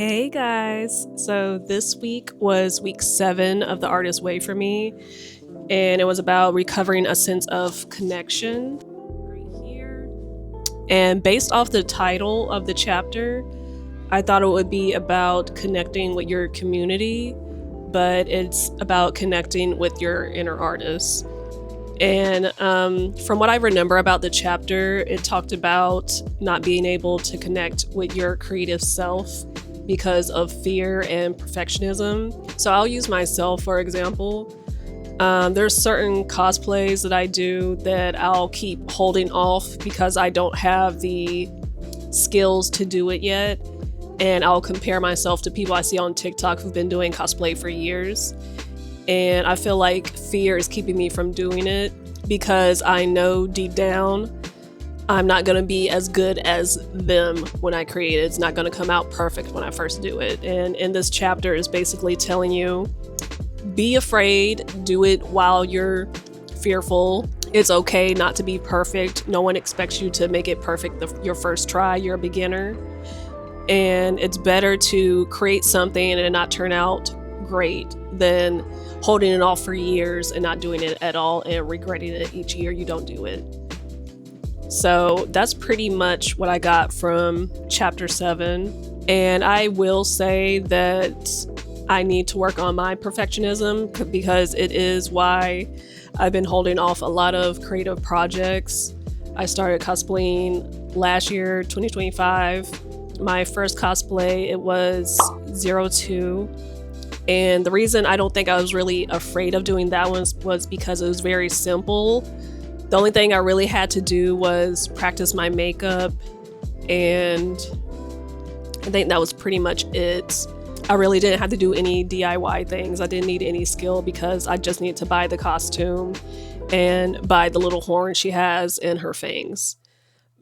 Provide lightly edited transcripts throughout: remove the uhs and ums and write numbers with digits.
Hey guys, so this week was week 7 of the Artist's Way for me, and it was about recovering a sense of connection right here. And based off the title of the chapter, I thought it would be about connecting with your community, but it's about connecting with your inner artist. And from what I remember about the chapter, it talked about not being able to connect with your creative self because of fear and perfectionism. So I'll use myself for example. There's certain cosplays that I do that I'll keep holding off because I don't have the skills to do it yet. And I'll compare myself to people I see on TikTok who've been doing cosplay for years. And I feel like fear is keeping me from doing it because I know deep down I'm not going to be as good as them when I create it. It's not going to come out perfect when I first do it. And in this chapter is basically telling you, be afraid, do it while you're fearful. It's okay not to be perfect. No one expects you to make it perfect your first try. You're a beginner. And it's better to create something and it not turn out great than holding it off for years and not doing it at all and regretting it each year you don't do it. So that's pretty much what I got from chapter 7. And I will say that I need to work on my perfectionism because it is why I've been holding off a lot of creative projects. I started cosplaying last year, 2025. My first cosplay, it was 02. And the reason I don't think I was really afraid of doing that one was because it was very simple. The only thing I really had to do was practice my makeup, and I think that was pretty much it. I really didn't have to do any DIY things. I didn't need any skill because I just needed to buy the costume and buy the little horn she has and her fangs.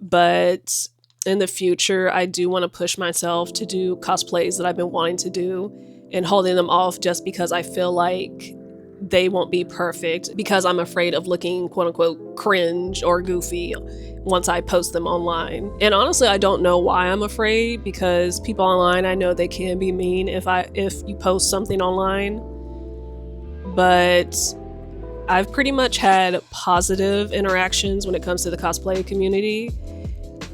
But in the future, I do want to push myself to do cosplays that I've been wanting to do and holding them off just because I feel like they won't be perfect because I'm afraid of looking quote unquote cringe or goofy once I post them online. And honestly, I don't know why I'm afraid because people online, I know they can be mean if you post something online. But I've pretty much had positive interactions when it comes to the cosplay community.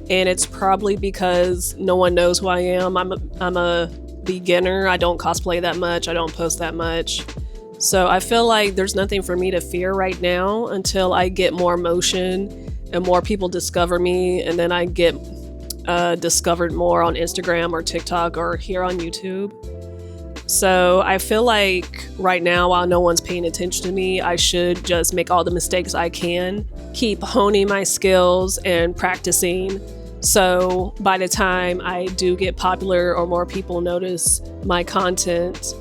And it's probably because no one knows who I am. I'm a beginner. I don't cosplay that much. I don't post that much. So I feel like there's nothing for me to fear right now until I get more motion and more people discover me, and then I get discovered more on Instagram or TikTok or here on YouTube. So I feel like right now, while no one's paying attention to me, I should just make all the mistakes I can, keep honing my skills and practicing. So by the time I do get popular or more people notice my content,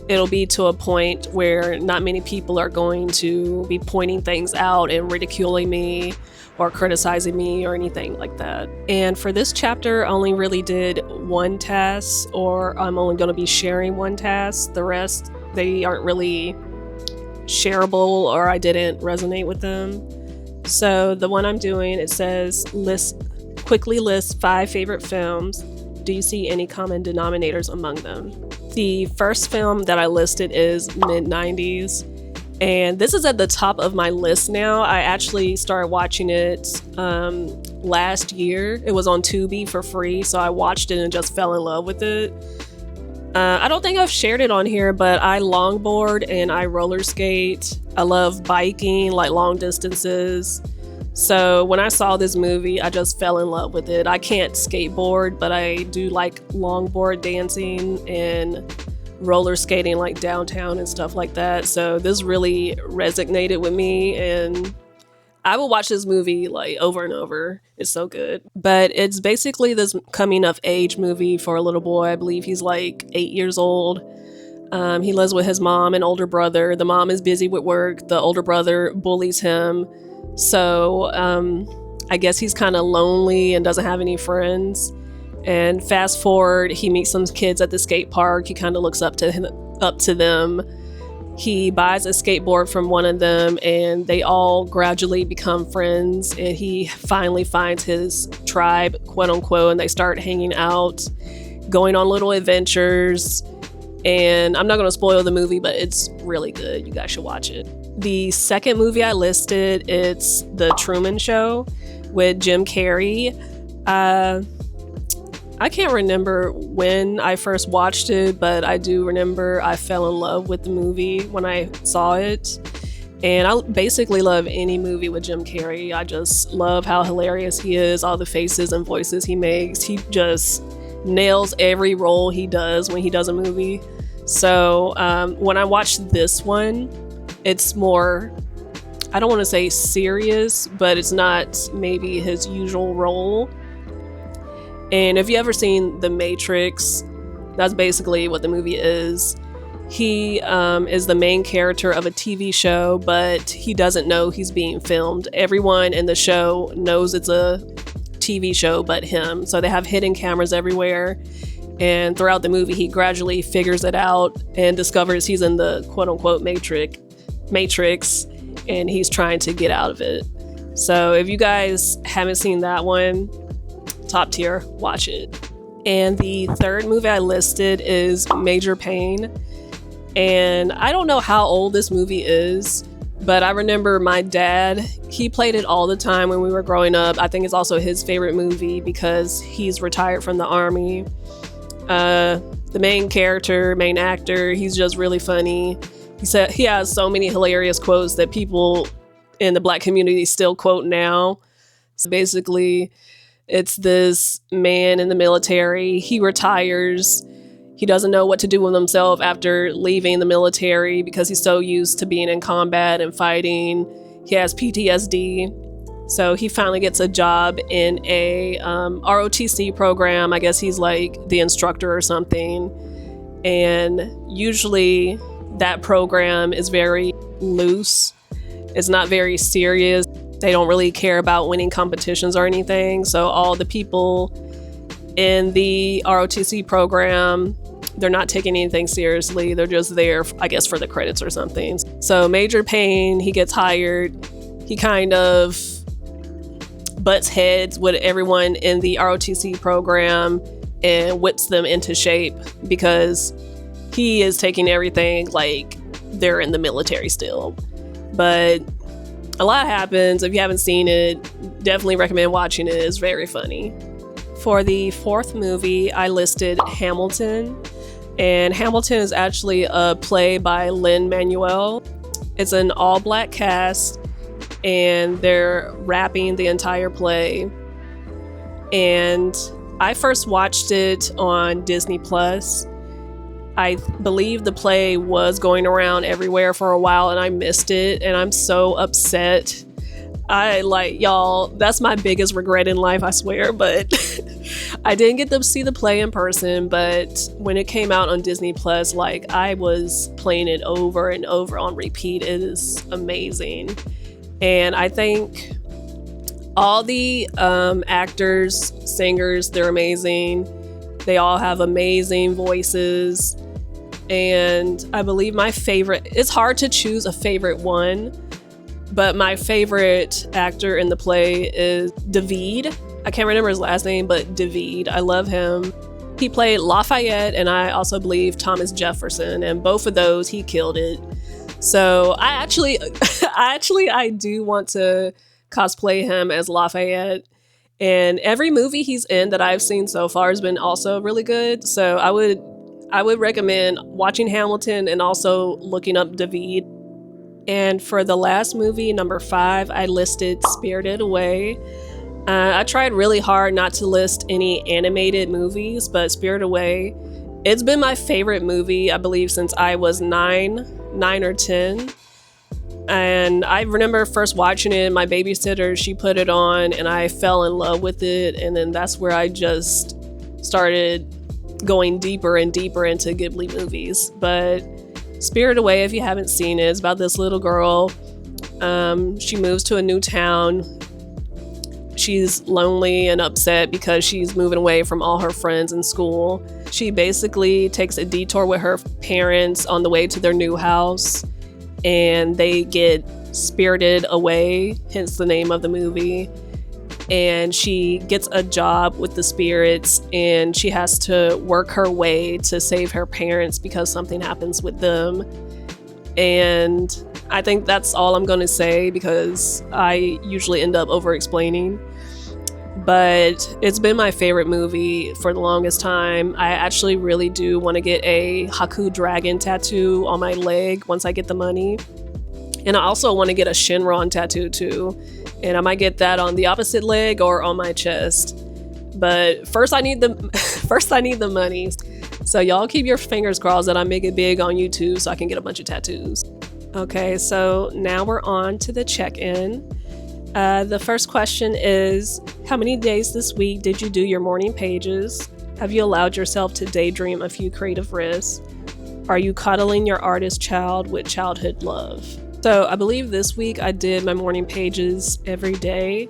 it'll be to a point where not many people are going to be pointing things out and ridiculing me or criticizing me or anything like that. And for this chapter, I only really did one task, or I'm only going to be sharing one task. The rest, they aren't really shareable or I didn't resonate with them. So the one I'm doing, it says quickly list 5 favorite films. Do you see any common denominators among them? The first film that I listed is mid-90s, and this is at the top of my list now. I actually started watching it last year. It was on Tubi for free, so I watched it and just fell in love with it. I don't think I've shared it on here, but I longboard and I roller skate. I love biking, like long distances. So when I saw this movie, I just fell in love with it. I can't skateboard, but I do like longboard dancing and roller skating like downtown and stuff like that. So this really resonated with me, and I will watch this movie like over and over. It's so good. But it's basically this coming of age movie for a little boy. I believe he's like 8 years old. He lives with his mom and older brother. The mom is busy with work. The older brother bullies him. So I guess he's kind of lonely and doesn't have any friends. And fast forward, he meets some kids at the skate park. He kind of looks up to them. He buys a skateboard from one of them, and they all gradually become friends. And he finally finds his tribe, quote unquote, and they start hanging out. going on little adventures. And I'm not going to spoil the movie, but it's really good. You guys should watch it. The second movie I listed, it's The Truman Show with Jim Carrey. I can't remember when I first watched it, but I do remember I fell in love with the movie when I saw it. And I basically love any movie with Jim Carrey. I just love how hilarious he is, all the faces and voices he makes. He just nails every role he does when he does a movie. So when I watched this one, it's more, I don't want to say serious, but it's not maybe his usual role. And if you ever seen The Matrix, that's basically what the movie is. He is the main character of a TV show, but he doesn't know he's being filmed. Everyone in the show knows it's a TV show but him. So they have hidden cameras everywhere. And throughout the movie, he gradually figures it out and discovers he's in the quote-unquote Matrix, and he's trying to get out of it. So if you guys haven't seen that one, top tier, watch it. And the third movie I listed is Major Payne. And I don't know how old this movie is, but I remember my dad, he played it all the time when we were growing up. I think it's also his favorite movie because he's retired from the Army. The main character, main actor, he's just really funny. He said he has so many hilarious quotes that people in the Black community still quote now. So basically, it's this man in the military. He retires. He doesn't know what to do with himself after leaving the military because he's so used to being in combat and fighting. He has PTSD. So he finally gets a job in a ROTC program. I guess he's like the instructor or something. And usually that program is very loose. It's not very serious. They don't really care about winning competitions or anything. So all the people in the ROTC program, they're not taking anything seriously. They're just there, I guess, for the credits or something. So Major Payne, he gets hired. He kind of butts heads with everyone in the ROTC program and whips them into shape because he is taking everything like they're in the military still. But a lot happens. If you haven't seen it, definitely recommend watching it. It's very funny. For the fourth movie, I listed Hamilton. And Hamilton is actually a play by Lin-Manuel. It's an all-black cast, and they're rapping the entire play. And I first watched it on Disney Plus. I believe the play was going around everywhere for a while and I missed it, and I'm so upset. Y'all, that's my biggest regret in life, I swear, but I didn't get to see the play in person, but when it came out on Disney Plus, I was playing it over and over on repeat. It is amazing. And I think all the actors, singers, they're amazing. They all have amazing voices. And I believe my favorite, it's hard to choose a favorite one, but my favorite actor in the play is David. I can't remember his last name, but David. I love him. He played Lafayette, and I also believe Thomas Jefferson, and both of those, he killed it. So I do want to cosplay him as Lafayette. And every movie he's in that I've seen so far has been also really good. So I would recommend watching Hamilton and also looking up David. And for the last movie, number 5, I listed Spirited Away. I tried really hard not to list any animated movies, but Spirited Away, it's been my favorite movie, I believe, since I was 9 or 10. And I remember first watching it, my babysitter, she put it on and I fell in love with it. And then that's where I just started going deeper and deeper into Ghibli movies. But Spirited Away, if you haven't seen it, it's about this little girl. She moves to a new town. She's lonely and upset because she's moving away from all her friends in school. She basically takes a detour with her parents on the way to their new house, and they get spirited away, hence the name of the movie. and she gets a job with the spirits, and she has to work her way to save her parents because something happens with them. And I think that's all I'm going to say because I usually end up over explaining. But it's been my favorite movie for the longest time. I actually really do want to get a Haku dragon tattoo on my leg once I get the money. And I also want to get a Shinron tattoo too. And I might get that on the opposite leg or on my chest. But first I need the money. So y'all keep your fingers crossed that I make it big on YouTube so I can get a bunch of tattoos. Okay, so now we're on to the check-in. The first question is, how many days this week did you do your morning pages? Have you allowed yourself to daydream a few creative risks? Are you cuddling your artist child with childhood love? So I believe this week I did my morning pages every day.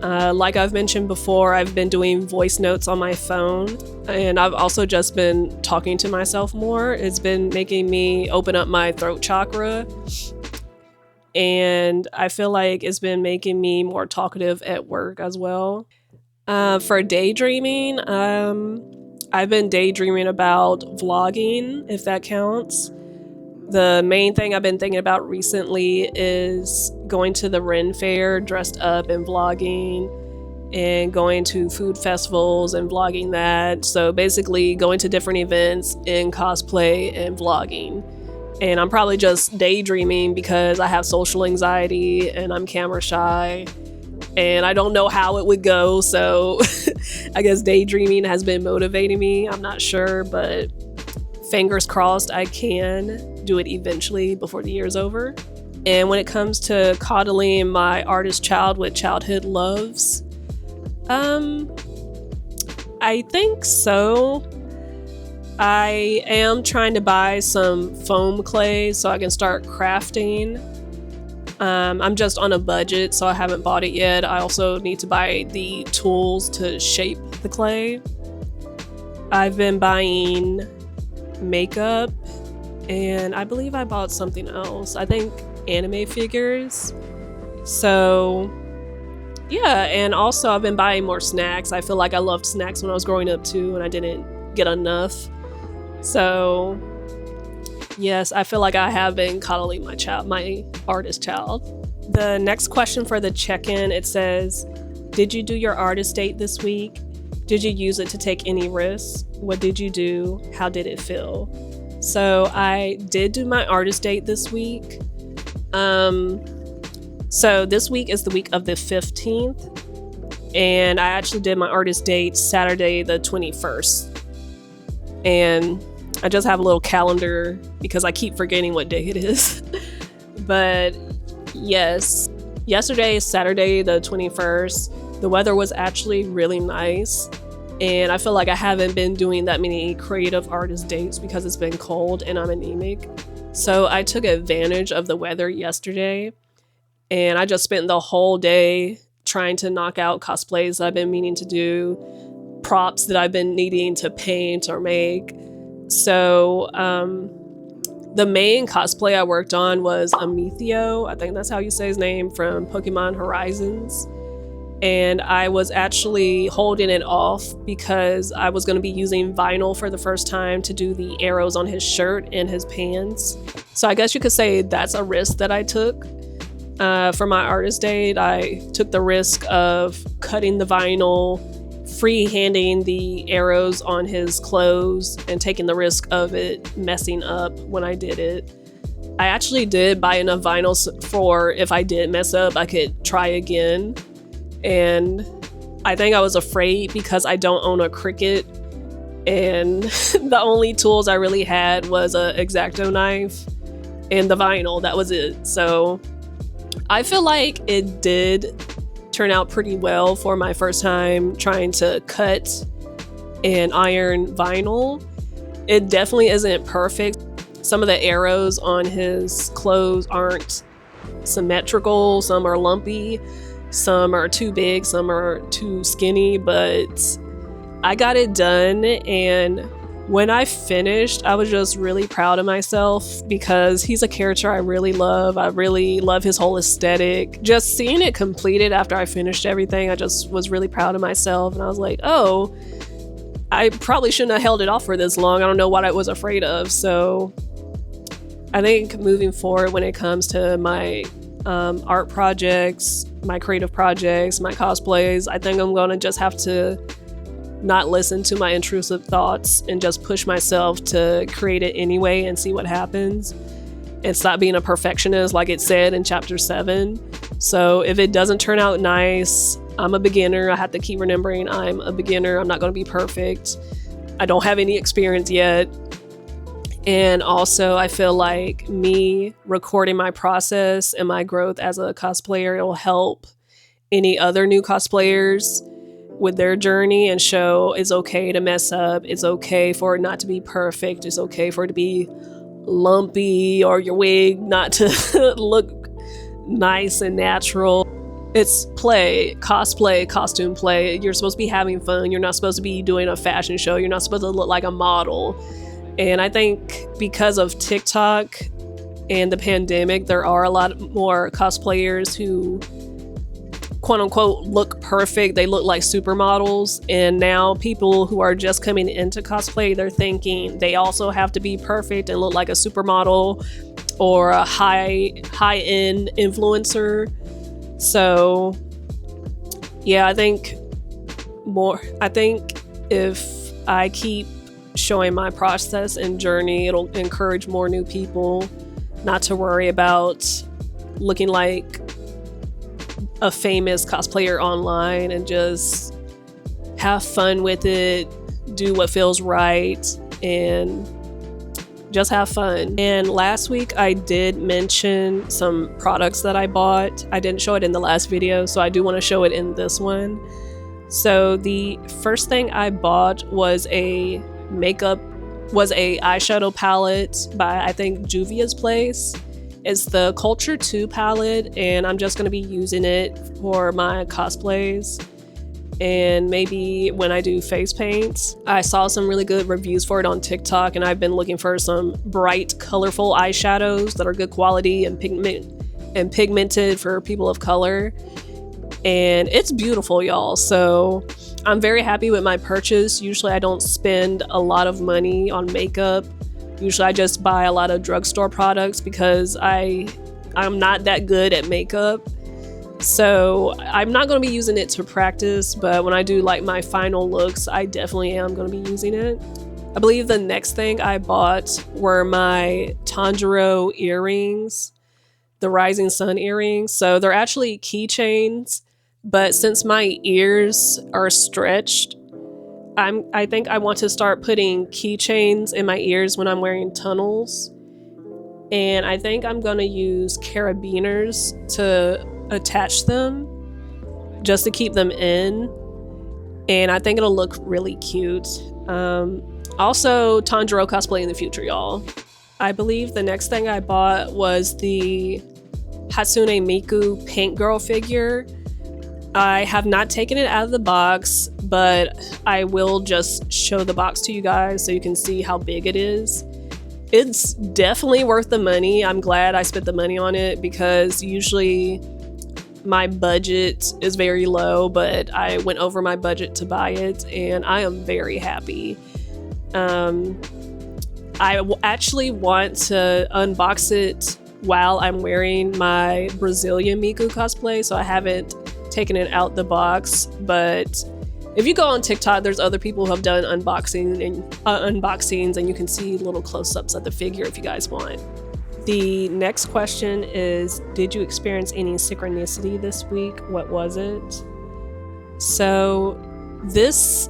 Like I've mentioned before, I've been doing voice notes on my phone, and I've also just been talking to myself more. It's been making me open up my throat chakra, and I feel like it's been making me more talkative at work as well. For daydreaming, I've been daydreaming about vlogging, if that counts. The main thing I've been thinking about recently is going to the Ren Fair dressed up and vlogging, and going to food festivals and vlogging that. So basically going to different events in cosplay and vlogging. And I'm probably just daydreaming because I have social anxiety and I'm camera shy and I don't know how it would go. So I guess daydreaming has been motivating me. I'm not sure, but fingers crossed I can do it eventually before the year's over. And when it comes to coddling my artist child with childhood loves, I think so. I am trying to buy some foam clay so I can start crafting. I'm just on a budget, so I haven't bought it yet. I also need to buy the tools to shape the clay. I've been buying makeup, and I believe I bought something else. I think anime figures. So yeah, and also I've been buying more snacks. I feel like I loved snacks when I was growing up too, and I didn't get enough. So yes, I feel like I have been coddling my artist child. The next question for the check-in, it says, did you do your artist date this week? Did you use it to take any risks? What did you do? How did it feel? So I did do my artist date this week. So this week is the week of the 15th, and I actually did my artist date Saturday the 21st. And I just have a little calendar because I keep forgetting what day it is. But yes, yesterday, Saturday the 21st, the weather was actually really nice. And I feel like I haven't been doing that many creative artist dates because it's been cold and I'm anemic. So I took advantage of the weather yesterday, and I just spent the whole day trying to knock out cosplays that I've been meaning to do, props that I've been needing to paint or make. So the main cosplay I worked on was Amethio, I think that's how you say his name, from Pokemon Horizons. And I was actually holding it off because I was going to be using vinyl for the first time to do the arrows on his shirt and his pants. So I guess you could say that's a risk that I took. For my artist date, I took the risk of cutting the vinyl, free-handing the arrows on his clothes, and taking the risk of it messing up when I did it. I actually did buy enough vinyl for if I did mess up, I could try again. And I think I was afraid because I don't own a Cricut, and the only tools I really had was a X-Acto knife and the vinyl. That was it. So I feel like it did turn out pretty well for my first time trying to cut and iron vinyl. It definitely isn't perfect. Some of the arrows on his clothes aren't symmetrical. Some are lumpy. Some are too big, some are too skinny, but I got it done, and When I finished, I was just really proud of myself because he's a character I really love. I really love his whole aesthetic. Just seeing it completed after I finished everything, I just was really proud of myself. And I was like, oh, I probably shouldn't have held it off for this long. I don't know what I was afraid of. So I think moving forward when it comes to my art projects, my creative projects, my cosplays, I think I'm going to just have to not listen to my intrusive thoughts and just push myself to create it anyway and see what happens, and stop being a perfectionist like it said in chapter 7. So if it doesn't turn out nice, I'm a beginner. I have to keep remembering I'm a beginner. I'm not going to be perfect. I don't have any experience yet. And also I feel like me recording my process and my growth as a cosplayer, it'll help any other new cosplayers with their journey and show it's okay to mess up. It's okay for it not to be perfect. It's okay for it to be lumpy or your wig not to look nice and natural. It's play, cosplay, costume play. You're supposed to be having fun. You're not supposed to be doing a fashion show. You're not supposed to look like a model. And I think because of TikTok and the pandemic, there are a lot more cosplayers who quote unquote look perfect. They look like supermodels. And now people who are just coming into cosplay, they're thinking they also have to be perfect and look like a if or a high-end influencer. So yeah, I think if I keep showing my process and journey, it'll encourage more new people not to worry about looking like a famous cosplayer online and just have fun with it, do what feels right, and just have fun. And last week I did mention some products that I bought. I didn't show it in the last video, so I do want to show it in this one. So the first thing I bought was a eyeshadow palette by, I think, Juvia's Place. It's the Culture 2 palette, and I'm just going to be using it for my cosplays and maybe when I do face paints. I saw some really good reviews for it on TikTok, and I've been looking for some bright, colorful eyeshadows that are good quality and pigmented for people of color. And it's beautiful, y'all. So I'm very happy with my purchase. Usually I don't spend a lot of money on makeup. Usually I just buy a lot of drugstore products because I'm not that good at makeup. So I'm not going to be using it to practice, but when I do like my final looks, I definitely am going to be using it. I believe the next thing I bought were my Tanjiro earrings, the Rising Sun earrings. So they're actually keychains, but since my ears are stretched, I think I want to start putting keychains in my ears when I'm wearing tunnels. And I think I'm going to use carabiners to attach them just to keep them in. And I think it'll look really cute. Also, Tanjiro cosplay in the future, y'all. I believe the next thing I bought was the Hatsune Miku Pink Girl figure. I have not taken it out of the box, but I will just show the box to you guys so you can see how big it is. It's definitely worth the money. I'm glad I spent the money on it because usually my budget is very low, but I went over my budget to buy it and I am very happy. I actually want to unbox it while I'm wearing my Brazilian Miku cosplay, so I haven't taken it out the box. But if you go on TikTok, there's other people who have done unboxings and you can see little close-ups of the figure if you guys want. The next question is, did you experience any synchronicity this week? What was it? So this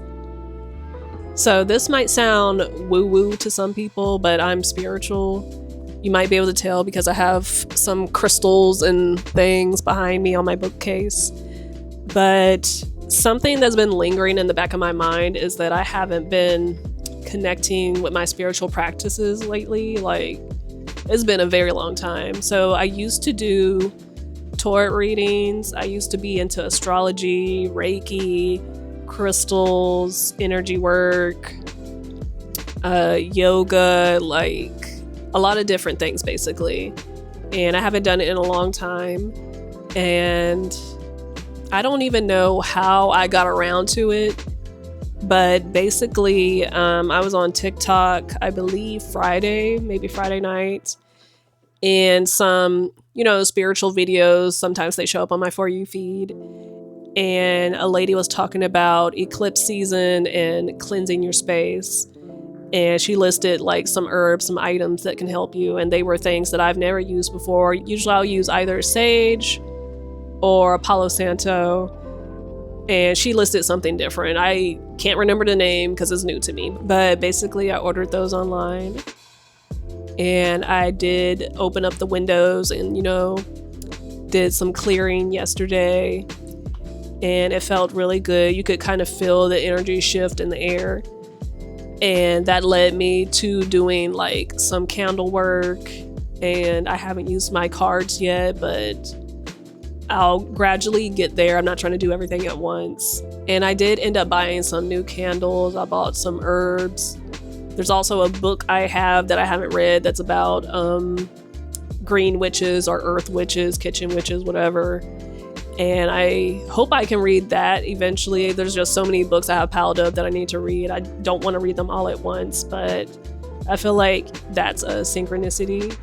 might sound woo-woo to some people, but I'm spiritual. You might be able to tell because I have some crystals and things behind me on my bookcase. But something that's been lingering in the back of my mind is that I haven't been connecting with my spiritual practices lately. Like, it's been a very long time. So I used to do tarot readings. I used to be into astrology, Reiki, crystals, energy work. yoga, like a lot of different things basically. And I haven't done it in a long time. And I don't even know how I got around to it. But basically, I was on TikTok, I believe maybe Friday night. And some, spiritual videos, sometimes they show up on my For You feed. And a lady was talking about eclipse season and cleansing your space. And she listed like some herbs, some items that can help you. And they were things that I've never used before. Usually I'll use either sage or Palo Santo. And she listed something different. I can't remember the name because it's new to me. But basically I ordered those online. And I did open up the windows and, did some clearing yesterday. And it felt really good. You could kind of feel the energy shift in the air. And that led me to doing like some candle work. And I haven't used my cards yet, but I'll gradually get there. I'm not trying to do everything at once. And I did end up buying some new candles. I bought some herbs. There's also a book I have that I haven't read that's about green witches or earth witches, kitchen witches, whatever. And I hope I can read that eventually. There's just so many books I have piled up that I need to read. I don't want to read them all at once, but I feel like that's a synchronicity.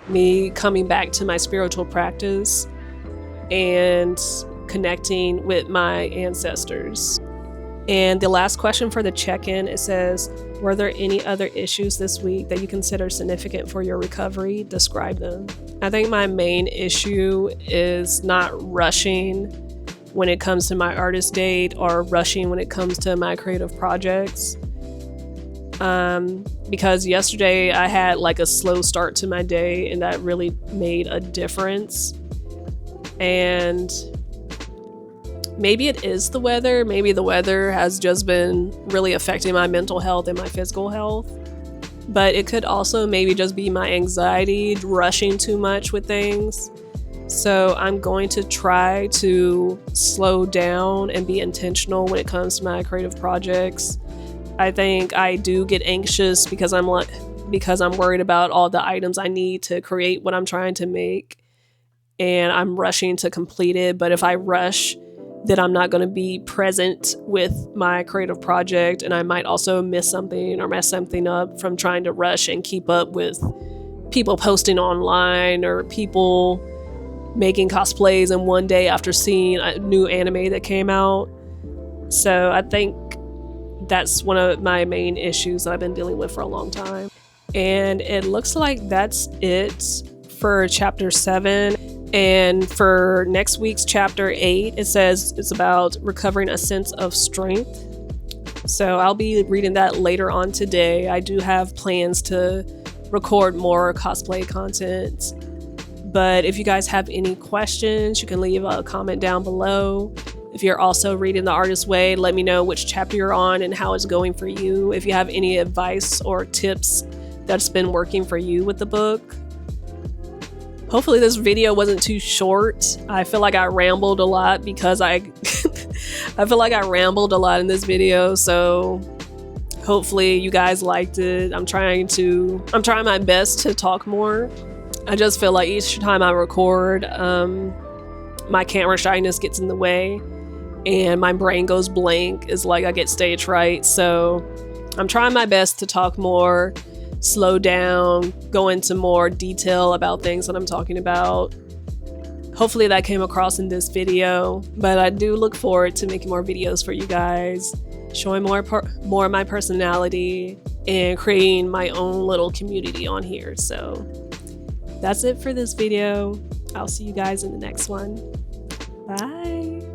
Me coming back to my spiritual practice and connecting with my ancestors. And the last question for the check-in, it says, were there any other issues this week that you consider significant for your recovery? Describe them. I think my main issue is not rushing when it comes to my artist date or rushing when it comes to my creative projects. Because yesterday I had like a slow start to my day and that really made a difference. And maybe it is the weather. Maybe the weather has just been really affecting my mental health and my physical health. But it could also maybe just be my anxiety rushing too much with things. So I'm going to try to slow down and be intentional when it comes to my creative projects. I think I do get anxious because I'm worried about all the items I need to create what I'm trying to make. And I'm rushing to complete it. But if I rush, then I'm not going to be present with my creative project. And I might also miss something or mess something up from trying to rush and keep up with people posting online or people making cosplays in one day after seeing a new anime that came out. So I think that's one of my main issues that I've been dealing with for a long time. And it looks like that's it for chapter 7. And for next week's chapter 8, it says it's about recovering a sense of strength. So I'll be reading that later on today. I do have plans to record more cosplay content. But if you guys have any questions, you can leave a comment down below. If you're also reading The Artist's Way, let me know which chapter you're on and how it's going for you. If you have any advice or tips that's been working for you with the book. Hopefully this video wasn't too short. I feel like I rambled a lot because I feel like I rambled a lot in this video. So hopefully you guys liked it. I'm trying my best to talk more. I just feel like each time I record, my camera shyness gets in the way and my brain goes blank. It's like I get stage fright. So I'm trying my best to talk more, slow down, go into more detail about things that I'm talking about. Hopefully that came across in this video, but I do look forward to making more videos for you guys, showing more of my personality and creating my own little community on here. So that's it for this video. I'll see you guys in the next one. Bye.